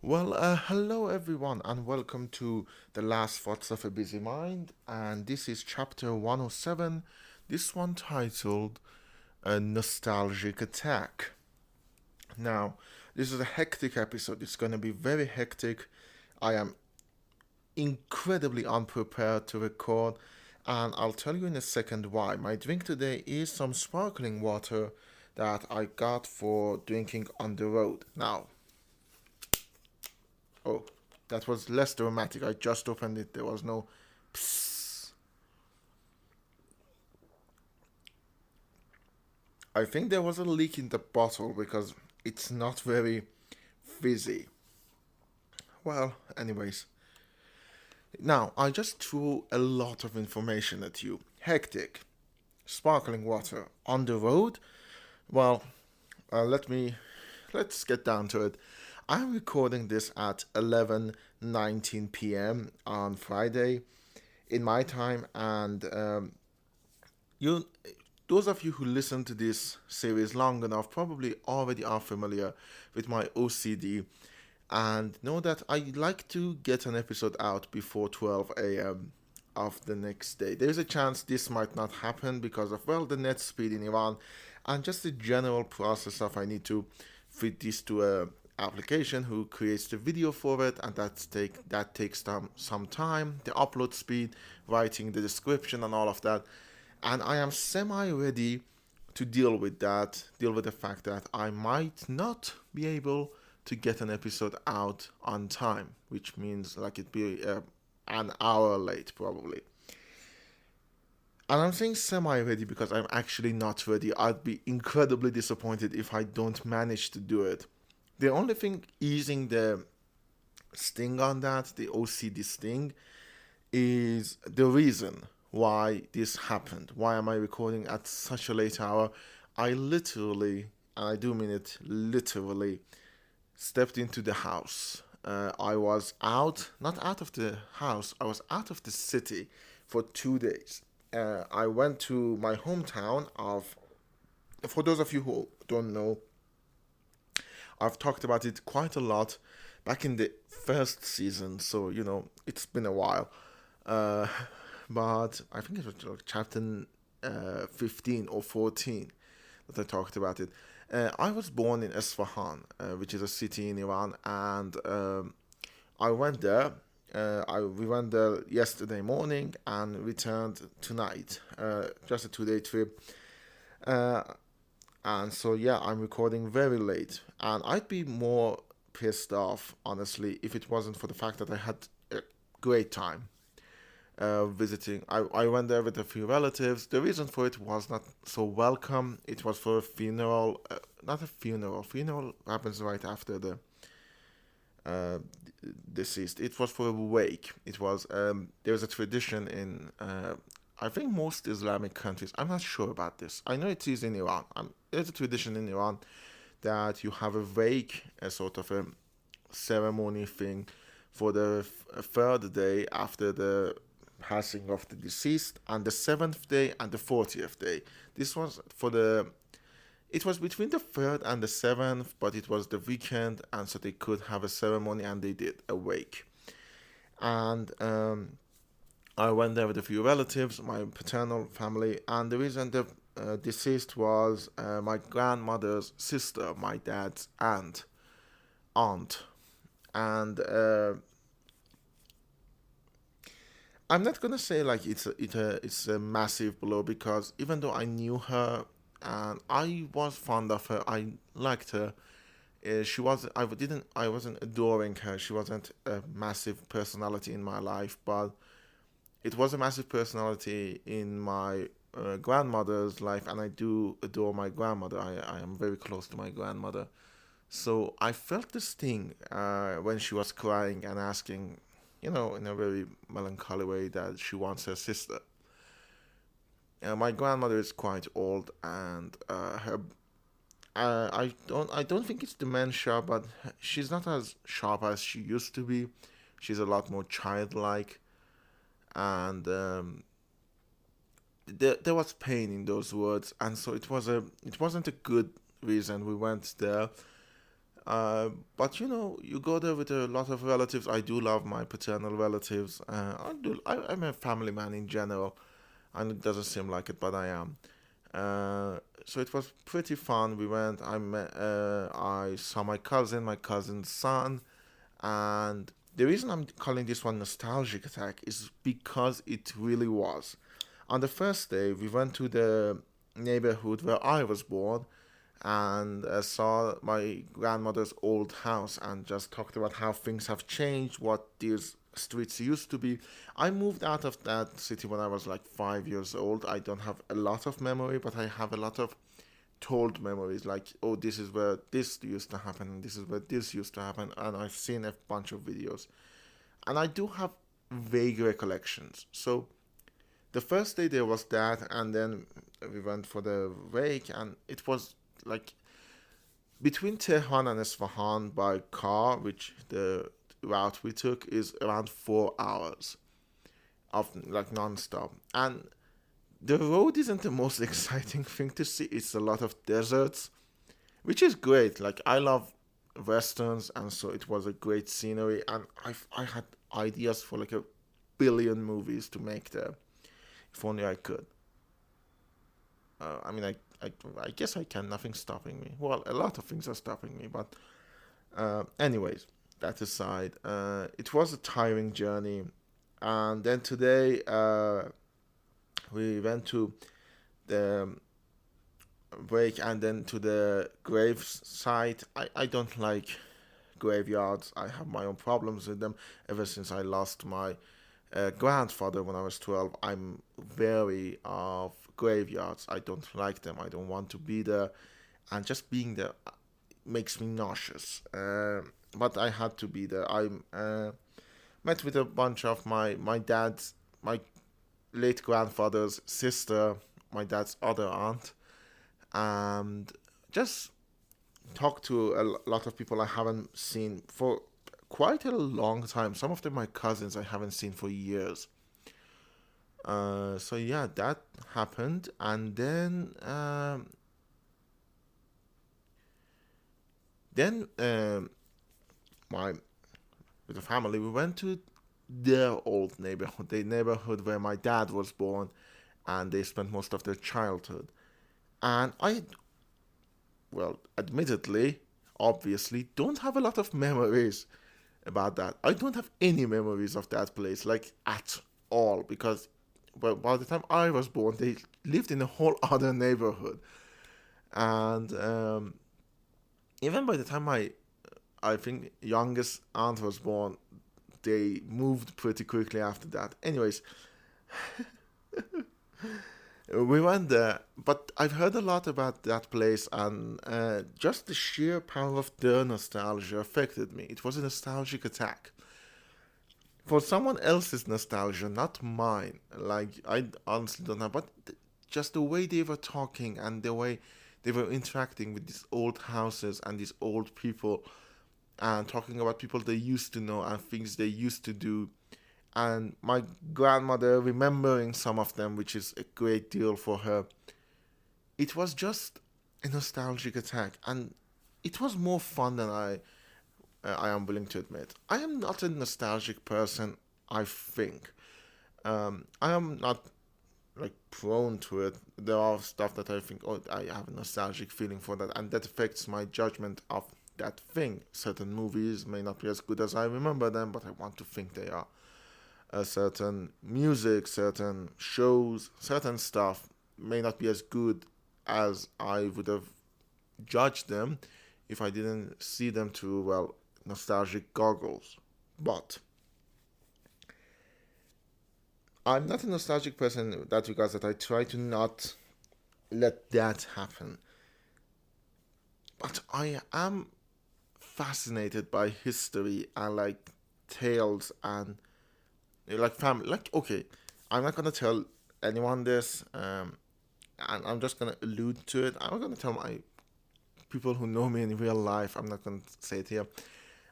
Hello everyone, and welcome to the last thoughts of a busy mind. And this is chapter 107. This one titled "A Nostalgic Attack." Now, this is a hectic episode. It's going to be very hectic. I am incredibly unprepared to record, and I'll tell you in a second why. My drink today is some sparkling water that I got for drinking on the road. Now, oh, that was less dramatic. I just opened it. There was no psst. I think there was a leak in the bottle because it's not very fizzy. Anyways, now I just threw a lot of information at you. Hectic, sparkling water on the road. Well, let me let's get down to it. I'm recording this at 11:19 p.m. on Friday in my time, and you those of you who listen to this series long enough probably already are familiar with my OCD and know that I like to get an episode out before 12 a.m. of the next day. There's a chance this might not happen because of, well, the net speed in Iran and just the general process of I need to fit this to a application who creates the video for it, and that takes some time, the upload speed, writing the description and all of that. And I am semi ready to deal with the fact that I might not be able to get an episode out on time, which means like it be an hour late probably. And I'm saying semi ready because I'm actually not ready. I'd be incredibly disappointed if I don't manage to do it. The only thing easing the sting on that, the OCD sting, is the reason why this happened. Why am I recording at such a late hour? I literally, and I do mean it literally, stepped into the house. I was out, not out of the house, I was out of the city for 2 days. I went to my hometown of, for those of you who don't know, I've talked about it quite a lot back in the first season, so it's been a while. Uh, but I think it was like chapter 15 or 14 that I talked about it. I was born in Esfahan, which is a city in Iran, and I went there. We went there yesterday morning and returned tonight. Just a 2 day trip. Uh, and so, yeah, I'm recording very late. And I'd be more pissed off, honestly, if it wasn't for the fact that I had a great time visiting. I went there with a few relatives. The reason for it was not so welcome. It was for a funeral, not a funeral. Funeral happens right after the uh, deceased. It was for a wake. It was there's a tradition in I think most Islamic countries. I'm not sure about this. I know it is in Iran. There's a tradition in Iran that you have a wake, a sort of a ceremony thing for the third day after the passing of the deceased, and the seventh day and the 40th day. This was for the it was between the third and the seventh, but it was the weekend, and so they could have a ceremony, and they did a wake. And I went there with a few relatives, my paternal family, and the reason the deceased was my grandmother's sister, my dad's aunt, and I'm not gonna say like it's a massive blow because even though I knew her and I was fond of her, I liked her. She was I wasn't adoring her. She wasn't a massive personality in my life, but it was a massive personality in my grandmother's life, and I do adore my grandmother. I am very close to my grandmother. So I felt this thing when she was crying and asking, in a very melancholy way, that she wants her sister. My grandmother is quite old, and her I don't think it's dementia, but she's not as sharp as she used to be. She's a lot more childlike, and there was pain in those words, and so it wasn't a good reason we went there. Uh, but you go there with a lot of relatives. I do love my paternal relatives. I'm a family man in general, and it doesn't seem like it, but I am. So it was pretty fun. We went. I saw my cousin, my cousin's son, and the reason I'm calling this one nostalgic attack is because it really was. On the first day, we went to the neighborhood where I was born, and saw my grandmother's old house and just talked about how things have changed, what these streets used to be. I moved out of that city when I was like 5 years old. I don't have a lot of memory, but I have a lot of told memories like, oh, this is where this used to happen, and this is where this used to happen, and I've seen a bunch of videos. And I do have vague recollections. So the first day there was that, and then we went for the wake, and it was like between Tehran and Isfahan by car, which the route we took is around 4 hours of like non-stop. And the road isn't the most exciting thing to see. It's a lot of deserts, which is great. Like I love westerns, and so it was a great scenery. And I had ideas for like a billion movies to make there, if only I could. I mean, I guess I can. Nothing's stopping me. Well, a lot of things are stopping me, but anyways, that aside, it was a tiring journey. And then today, we went to the break and then to the grave site. I don't like graveyards. I have my own problems with them ever since I lost my grandfather when I was 12. I'm wary of graveyards. I don't like them. I don't want to be there. And just being there makes me nauseous. But I had to be there. I met with a bunch of my late grandfather's sister, my dad's other aunt, and just talked to a lot of people I haven't seen for quite a long time. Some of them my cousins I haven't seen for years. So yeah, that happened, and then my with the family we went to their old neighborhood, the neighborhood where my dad was born, and they spent most of their childhood. And I, well, admittedly, obviously, don't have a lot of memories about that. I don't have any memories of that place, like at all, because well, by the time I was born, they lived in a whole other neighborhood. And even by the time I think, youngest aunt was born, they moved pretty quickly after that. Anyways, we went there, but I've heard a lot about that place, and just the sheer power of their nostalgia affected me. It was a nostalgic attack. For someone else's nostalgia, not mine. Like, I honestly don't know, but just the way they were talking and the way they were interacting with these old houses and these old people and talking about people they used to know and things they used to do, and my grandmother remembering some of them, which is a great deal for her. It was just a nostalgic attack, and it was more fun than I am willing to admit. I am not a nostalgic person. I think I am not like prone to it. There are stuff that I think, oh, I have a nostalgic feeling for that, and that affects my judgment of that thing. Certain movies may not be as good as I remember them, but I want to think they are. Certain music, certain shows, certain stuff may not be as good as I would have judged them if I didn't see them through, well, nostalgic goggles. But I'm not a nostalgic person in that regards, that I try to not let that happen. But I am fascinated by history and like tales and like family. Like, okay, I'm not gonna tell anyone this, and I'm just gonna allude to it. I'm gonna tell my people who know me in real life. I'm not gonna say it here.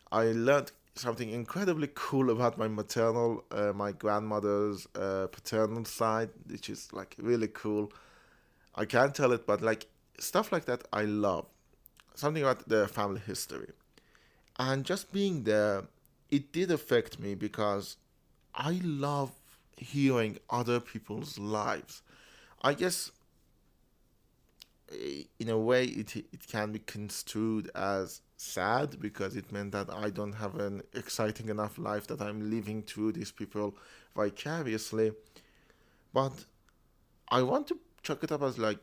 I learned something incredibly cool about my grandmother's paternal side, which is like really cool. I can't tell it, but like stuff like that, I love. Something about the family history. And just being there, it did affect me because I love hearing other people's lives. I guess in a way it can be construed as sad because it meant that I don't have an exciting enough life that I'm living through these people vicariously. But I want to chuck it up as like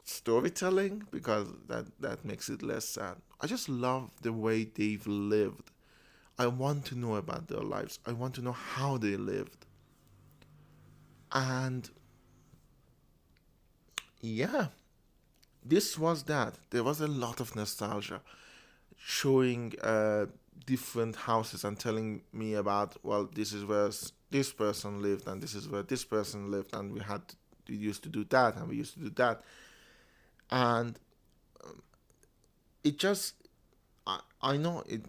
storytelling because that makes it less sad. I just love the way they've lived. I want to know about their lives. I want to know how they lived. And yeah, this was that. There was a lot of nostalgia showing different houses and telling me about, well, this is where this person lived and this is where this person lived and we used to do that and we used to do that. And it just, I know it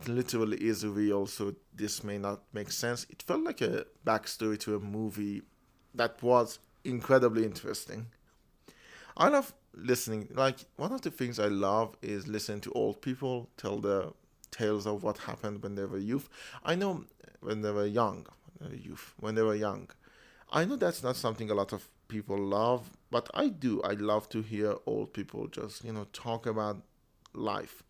literally is real, so this may not make sense. It felt like a backstory to a movie that was incredibly interesting. I love listening. Like, one of the things I love is listening to old people tell the tales of what happened when they were youth. I know when they were young, when they were young. I know that's not something a lot of people love, but I do. I love to hear old people just, talk about life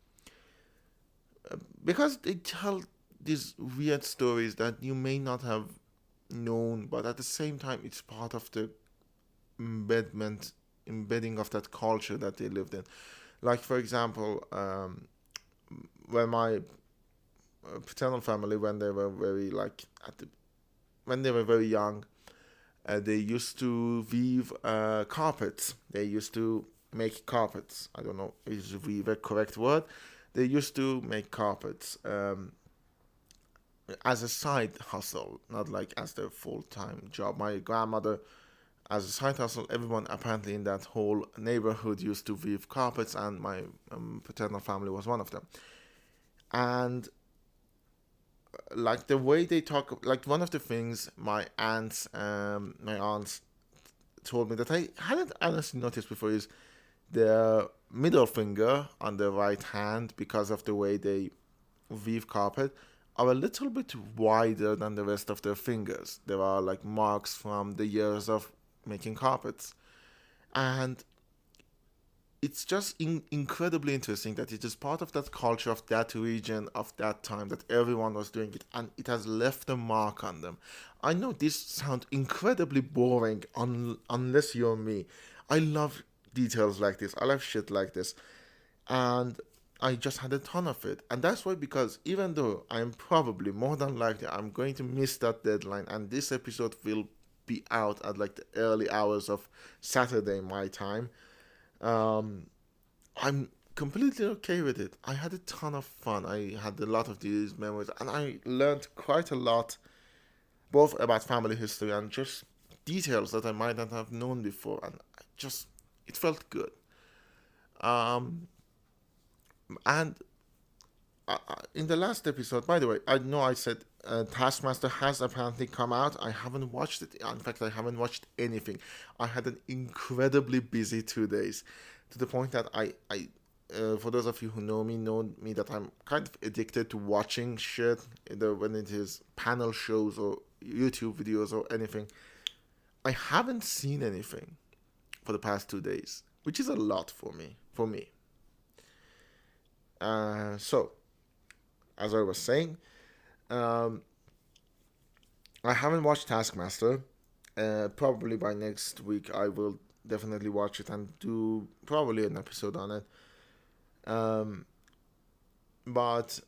because they tell these weird stories that you may not have known, but at the same time, it's part of the embedment, embedding of that culture that they lived in. Like, for example, when my paternal family, when they were very like when they were very young, they used to weave carpets. They used to make carpets. I don't know is weave a correct word. They used to make carpets as a side hustle, not like as their full time job. My grandmother, as a side hustle, everyone apparently in that whole neighborhood used to weave carpets, and my paternal family was one of them. And like the way they talk, like one of the things my aunts told me that I hadn't honestly noticed before is their middle finger on the right hand, because of the way they weave carpet, are a little bit wider than the rest of their fingers. There are like marks from the years of making carpets. And it's just incredibly interesting that it is part of that culture of that region of that time that everyone was doing it, and it has left a mark on them. I know this sounds incredibly boring unless you're me. I love details like this. I love shit like this. And I just had a ton of it. And that's why, because even though I'm probably more than likely I'm going to miss that deadline, and this episode will be out at like the early hours of Saturday my time, um, I'm completely okay with it. I had a ton of fun. I had a lot of these memories, and I learned quite a lot, both about family history and just details that I might not have known before. And just, it felt good. Um, and in the last episode, by the way, I know I said Taskmaster has apparently come out. I haven't watched it. In fact, I haven't watched anything. I had an incredibly busy 2 days, to the point that for those of you who know me that I'm kind of addicted to watching shit, either when it is panel shows or YouTube videos or anything. I haven't seen anything for the past 2 days, which is a lot for me. So, as I was saying, um, I haven't watched Taskmaster. Probably by next week, I will definitely watch it and do probably an episode on it. Um, but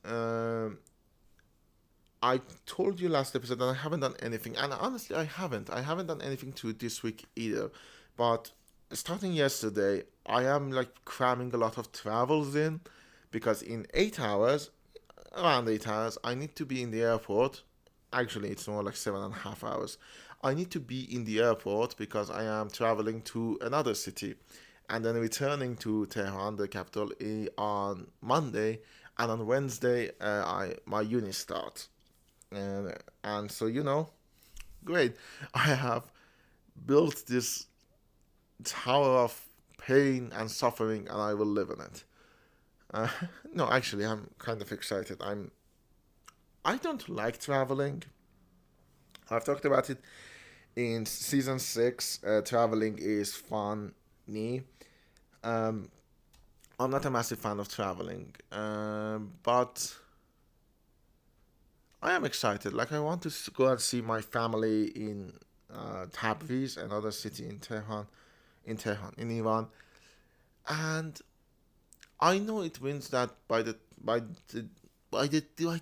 I told you last episode that I haven't done anything, and honestly, I haven't. I haven't done anything to this week either. But starting yesterday, I am like cramming a lot of travels in, because in 8 hours, around 8 hours, I need to be in the airport. Actually, it's more like 7.5 hours. I need to be in the airport because I am traveling to another city and then returning to Tehran, the capital, on Monday. And on Wednesday, my uni starts. And so, great. I have built this tower of pain and suffering, and I will live in it. Uh, no, actually, I'm kind of excited. I don't like traveling. I've talked about it in season 6. Traveling is funny. Um, I'm not a massive fan of traveling, but I am excited. Like, I want to go and see my family in Tabriz, another city in Iran, and I know it means that the by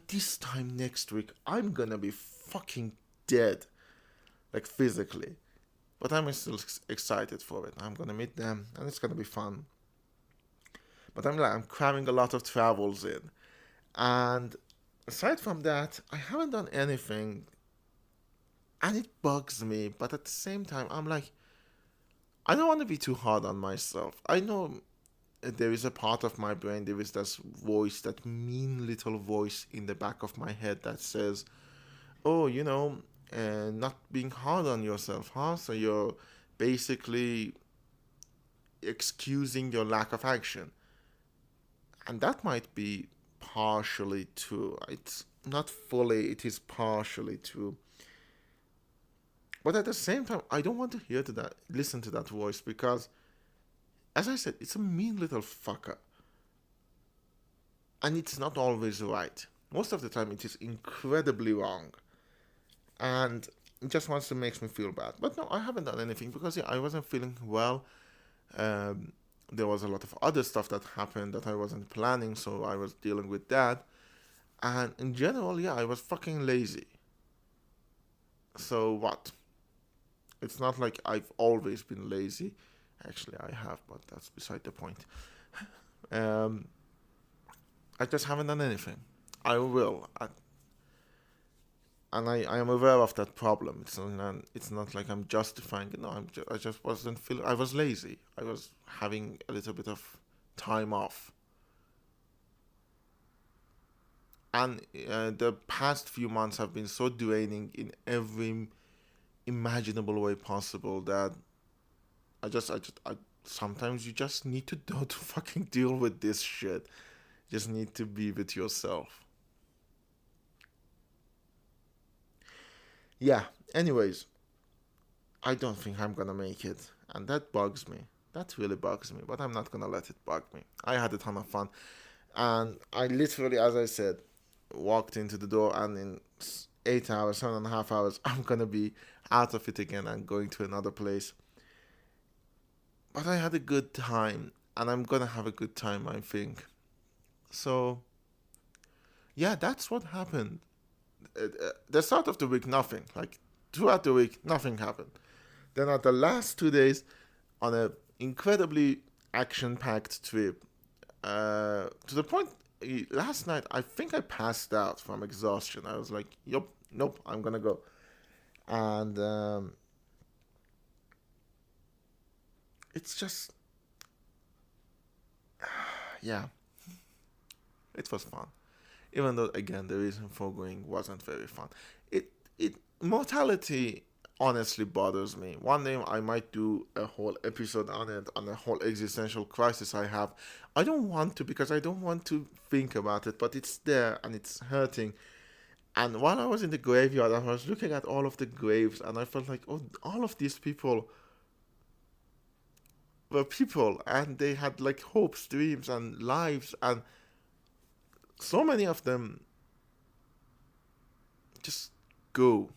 this time next week, I'm gonna be fucking dead, like physically. But I'm still excited for it. I'm gonna meet them, and it's gonna be fun. But I'm cramming a lot of travels in, and aside from that, I haven't done anything, and it bugs me. But at the same time, I'm like, I don't want to be too hard on myself. I know there is a part of my brain, there is this voice, that mean little voice in the back of my head that says, oh, not being hard on yourself, huh? So you're basically excusing your lack of action. And that might be partially true. It's not fully, it is partially true. But at the same time, I don't want to listen to that voice because, as I said, it's a mean little fucker. And it's not always right. Most of the time, it is incredibly wrong. And it just wants to make me feel bad. But no, I haven't done anything because, yeah, I wasn't feeling well. Um, there was a lot of other stuff that happened that I wasn't planning, so I was dealing with that. And in general, yeah, I was fucking lazy. So what? It's not like I've always been lazy. Actually, I have, but that's beside the point. Um, I just haven't done anything. I will. I am aware of that problem. It's not like I'm justifying it. No, I just wasn't feeling. I was lazy. I was having a little bit of time off. And the past few months have been so draining in every imaginable way possible that sometimes you just need to know to fucking deal with this shit. Just need to be with yourself. Yeah. Anyways, I don't think I'm gonna make it, and that bugs me. That really bugs me, but I'm not gonna let it bug me. I had a ton of fun, and I literally, as I said, walked into the door, and in 8 hours, 7.5 hours, I'm gonna be out of it again and going to another place. But I had a good time, and I'm gonna have a good time, I think. So, yeah, that's what happened. The start of the week, nothing. Like, throughout the week, nothing happened. Then at the last 2 days, on a incredibly action-packed trip, to the point last night I think I passed out from exhaustion. I was like, "Yup, nope, I'm gonna go," and it's just, yeah, it was fun. Even though, again, the reason for going wasn't very fun. It mortality honestly bothers me. One day I might do a whole episode on it, on a whole existential crisis I have. I don't want to because I don't want to think about it, but it's there and it's hurting. And while I was in the graveyard, I was looking at all of the graves, and I felt like, oh, all of these people were people, and they had like hopes, dreams, and lives, and so many of them just go.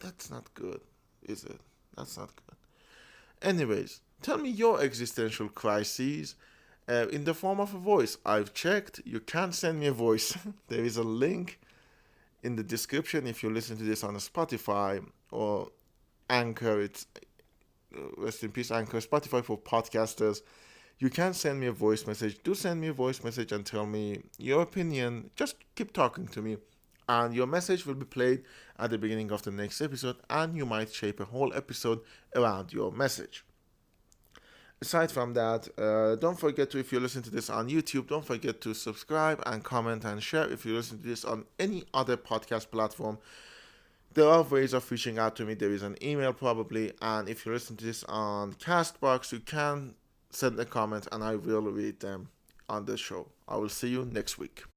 That's not good, is it? That's not good. Anyways, tell me your existential crises in the form of a voice. I've checked. You can send me a voice. There is a link in the description if you listen to this on a Spotify or Anchor. It's rest in peace, Anchor. Spotify for podcasters. You can send me a voice message. Do send me a voice message and tell me your opinion. Just keep talking to me. And your message will be played at the beginning of the next episode, and you might shape a whole episode around your message. Aside from that, don't forget to, if you listen to this on YouTube, don't forget to subscribe and comment and share. If you listen to this on any other podcast platform, there are ways of reaching out to me. There is an email probably, and if you listen to this on Castbox, you can send a comment and I will read them on this show. I will see you next week.